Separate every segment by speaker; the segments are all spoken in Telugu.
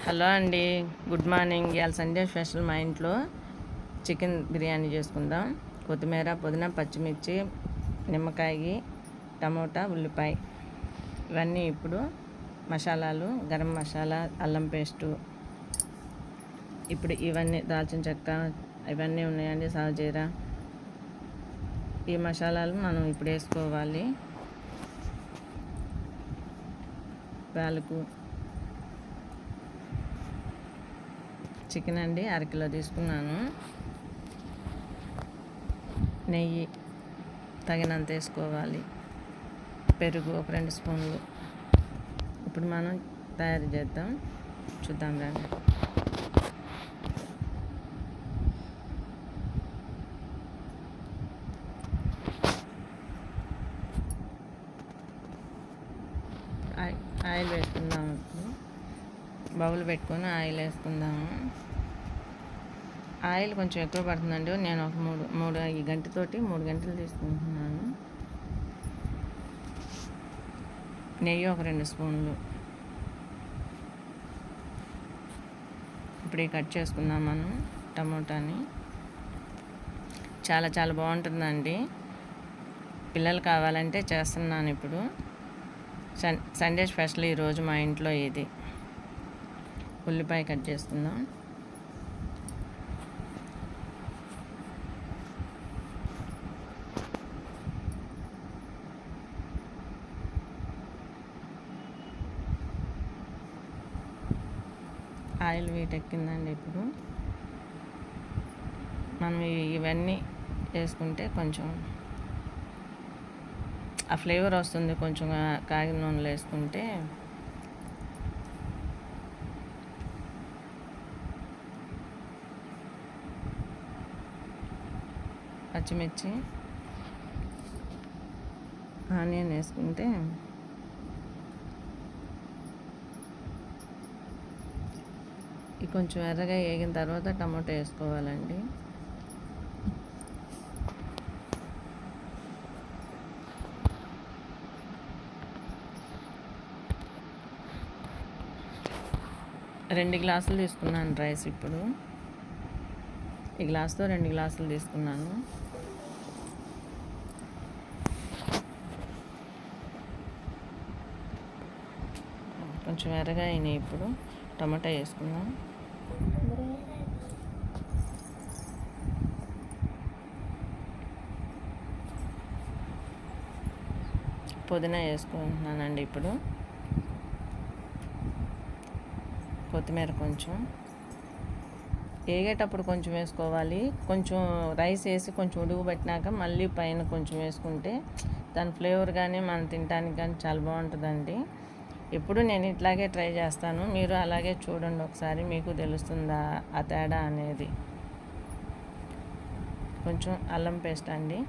Speaker 1: హలో అండి, గుడ్ మార్నింగ్. ఇవాళ సండే స్పెషల్ మా ఇంట్లో చికెన్ బిర్యానీ చేసుకుందాం. కొత్తిమీర, పుదీనా, పచ్చిమిర్చి, నిమ్మకాయ, టమోటా, ఉల్లిపాయ ఇవన్నీ ఇప్పుడు మసాలాలు, గరం మసాలా, అల్లం పేస్టు, ఇప్పుడు ఇవన్నీ దాల్చిన చెక్క ఇవన్నీ ఉన్నాయండి, సాజీరా. ఈ మసాలాలు మనం ఇప్పుడు వేసుకోవాలి. పాలకు, చికెన్ అండి అరకిలో తీసుకున్నాను. నెయ్యి తగినంత వేసుకోవాలి. పెరుగు ఒక 2 స్పూన్లు. ఇప్పుడు మనం తయారు చేద్దాం, చూద్దాం రండి. ఆయిల్ వేసుకుందాము. ఇప్పుడు బౌల్ పెట్టుకొని ఆయిల్ వేసుకుందాము. ఆయిల్ కొంచెం ఎక్కువ పడుతుందండి. నేను ఒక మూడు ఈ గంటతోటి 3 గంటలు తీసుకుంటున్నాను. నెయ్యి ఒక 2 స్పూన్లు. ఇప్పుడు కట్ చేసుకుందాం మనం టమోటాని. చాలా చాలా బాగుంటుందండి. పిల్లలు కావాలంటే చేస్తున్నాను ఇప్పుడు. సండే స్పెషల్ ఈరోజు మా ఇంట్లో ఇది. ఉల్లిపాయ కట్ చేసుకుందాం. ఆయిల్ వీటెక్కిందండి. ఇప్పుడు మనం ఇవన్నీ వేసుకుంటే కొంచెం ఆ ఫ్లేవర్ వస్తుంది. కొంచెం కాగిన నూనెలో వేసుకుంటే పచ్చిమిర్చి, ఆనియన్ వేసుకుంటే ఇది కొంచెం ఎర్రగా వేగిన తర్వాత టమాటో వేసుకోవాలండి. రెండు గ్లాసులు తీసుకున్నాను రైస్. ఇప్పుడు ఈ గ్లాస్తో 2 గ్లాసులు తీసుకున్నాను. కొంచెం ఎర్రగా అయినాయి. ఇప్పుడు టమాటా వేసుకుందాం. పుదీనా వేసుకుంటున్నానండి. ఇప్పుడు కొత్తిమీర కొంచెం వేగేటప్పుడు కొంచెం వేసుకోవాలి. కొంచెం రైస్ వేసి కొంచెం ఉడుగు పెట్టినాక మళ్ళీ పైన కొంచెం వేసుకుంటే దాని ఫ్లేవర్ కానీ మనం తినడానికి కానీ చాలా బాగుంటుందండి. ఎప్పుడు నేను ఇట్లాగే ట్రై చేస్తాను. మీరు అలాగే చూడండి ఒకసారి, మీకు తెలుస్తుందా ఆ తేడా అనేది. కొంచెం అల్లం పేస్ట్ అండి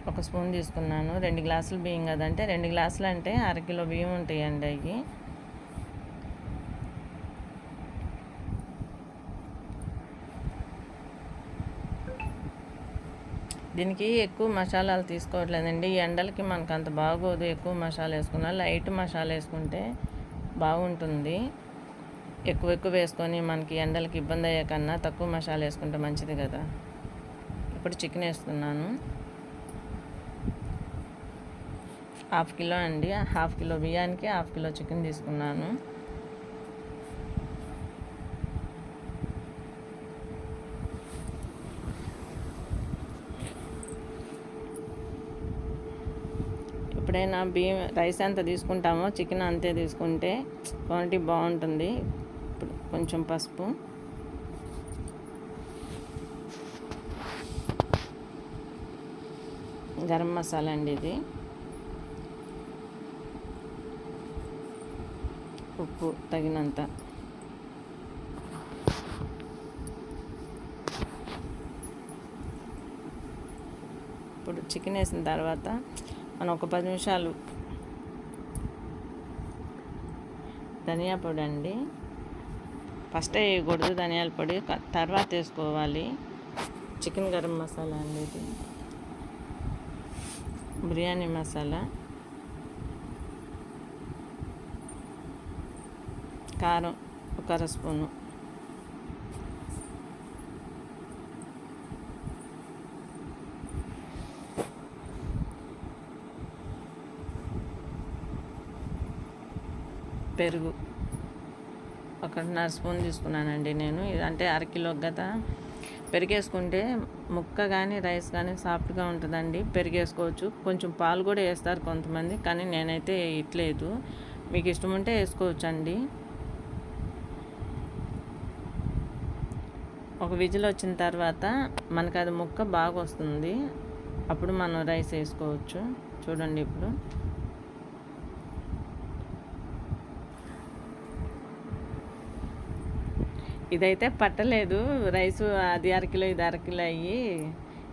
Speaker 1: 1 స్పూన్ తీసుకున్నాను. 2 గ్లాసులు బియ్యం కదంటే 2 గ్లాసులు అంటే అరకిలో బియ్యం ఉంటాయండి. అవి దీనికి ఎక్కువ మసాలాలు తీసుకోవట్లేదండి. ఈ ఎండలకి మనకు అంత బాగోదు ఎక్కువ మసాలా వేసుకున్నా. లైట్ మసాలా వేసుకుంటే బాగుంటుంది. ఎక్కువ వేసుకొని మనకి ఎండలకి ఇబ్బంది అయ్యే కన్నా తక్కువ మసాలా వేసుకుంటే మంచిది కదా. ఇప్పుడు చికెన్ వేస్తున్నాను. 1/2 కిలో అండి. 1/2 కిలో బియ్యానికి 1/2 కిలో చికెన్ తీసుకున్నాను. ఎప్పుడైనా బియ్యం రైస్ ఎంత తీసుకుంటామో చికెన్ అంతే తీసుకుంటే క్వాంటిటీ బాగుంటుంది. ఇప్పుడు కొంచెం పసుపు, గరం మసాలా అండి ఇది, ఉప్పు తగినంత, ఇప్పుడు చికెన్ వేసిన తర్వాత మనం ఒక 10 నిమిషాలు ధనియా పొడి అండి. ఫస్ట్ వేయకూడదు ధనియాల పొడి, తర్వాత వేసుకోవాలి. చికెన్ గరం మసాలా అండి ఇది, బిర్యానీ మసాలా, కారం ఒక అర స్పూను, పెరుగు 1.5 స్పూన్ తీసుకున్నానండి నేను. అంటే అరకిలో గదా. పెరిగేసుకుంటే ముక్క కానీ రైస్ కానీ సాఫ్ట్గా ఉంటుందండి. పెరిగేసుకోవచ్చు. కొంచెం పాలు కూడా వేస్తారు కొంతమంది, కానీ నేనైతే ఇట్లేదు. మీకు ఇష్టం ఉంటే వేసుకోవచ్చండి. ఒక విజిల్ వచ్చిన తర్వాత మనకు అది ముక్క బాగా వస్తుంది. అప్పుడు మనం రైస్ వేసుకోవచ్చు. చూడండి ఇప్పుడు ఇదైతే పట్టలేదు రైసు. అది అరకిలో ఇది అరకిలో అయ్యి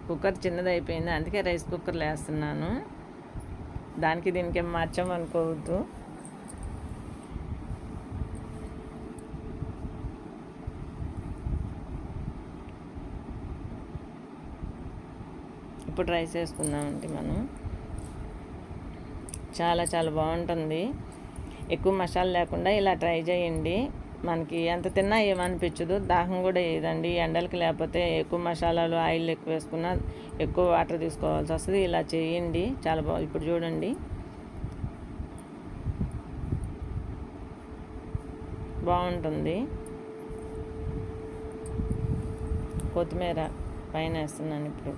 Speaker 1: కుక్కర్ చిన్నది అయిపోయింది. అందుకే రైస్ కుక్కర్లో వేస్తున్నాను. దానికి దీనికి ఏం మార్చామనుకోవద్దు. ఇప్పుడు రైస్ వేసుకుందామండి మనం. చాలా చాలా బాగుంటుంది. ఎక్కువ మసాలా లేకుండా ఇలా ట్రై చేయండి. మనకి ఎంత తిన్నా ఏమనిపించదు, దాహం కూడా వేయదండి. ఎండలకి లేకపోతే ఎక్కువ మసాలాలు ఆయిల్ ఎక్కువ వేసుకున్నా ఎక్కువ వాటర్ తీసుకోవాల్సి వస్తుంది. ఇలా చేయండి, చాలా బాగుంది. ఇప్పుడు చూడండి బాగుంటుంది. కొత్తిమీర పైన వేస్తున్నాను ఇప్పుడు.